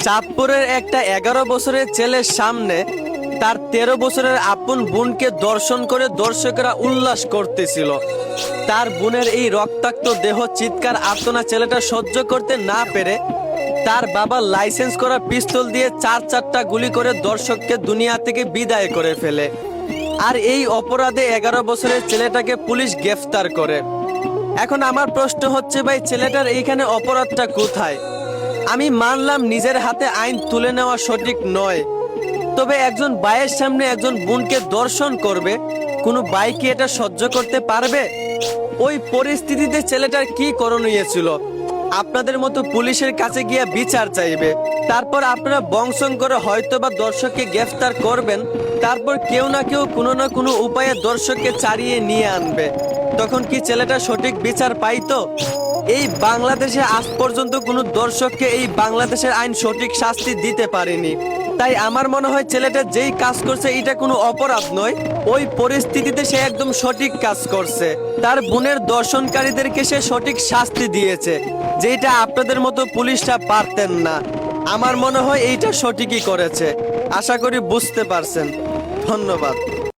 চাঁদপুরের একটা 11 বছরের ছেলের সামনে তার 13 বছরের আপন বোনকে দর্শন করে দর্শকরা উল্লাস করতেছিল। তার বোনের এই রক্তাক্ত দেহ চিৎকার আর্তনা ছেলেটা সহ্য করতে না পেরে তার বাবা লাইসেন্স করা পিস্তল দিয়ে চারটা গুলি করে দর্শককে দুনিয়া থেকে বিদায় করে ফেলে। আর এই অপরাধে 11 বছরের ছেলেটাকে পুলিশ গ্রেফতার করে। এখন আমার প্রশ্ন হচ্ছে, ভাই ছেলেটার এইখানে অপরাধটা কোথায়? আমি মানলাম নিজের হাতে আইন তুলে নেওয়া সঠিক নয়, তবে একজন ভাইয়ের সামনে একজন বোনকে দর্শন করবে, কোনো ভাই কি এটা সহ্য করতে পারবে? ওই পরিস্থিতিতে ছেলেটার কি করণীয় ছিল? আপনাদের মতো পুলিশের কাছে গিয়ে বিচার চাইবে, তারপর আপনারা বংশন করে হয়তো বা দর্শককে গ্রেফতার করবেন, তারপর কেউ না কেউ কোনো না কোনো উপায়ে দর্শককে ছাড়িয়ে নিয়ে আনবে। তখন কি ছেলেটা সঠিক বিচার পাইতো? এই বাংলাদেশে আজ পর্যন্ত কোনো দর্শককে এই বাংলাদেশের আইন সঠিক শাস্তি দিতে পারেনি। তাই আমার মনে হয় ছেলেটা যেই কাজ করছে এটা কোনো অপরাধ নয়, ওই পরিস্থিতিতে সে একদম সঠিক কাজ করছে। তার বোনের দর্শনকারীদেরকে সে সঠিক শাস্তি দিয়েছে, যেটা আপনাদের মতো পুলিশরা পারতেন না। আমার মনে হয় এইটা সঠিকই করেছে। আশা করি বুঝতে পারছেন। ধন্যবাদ।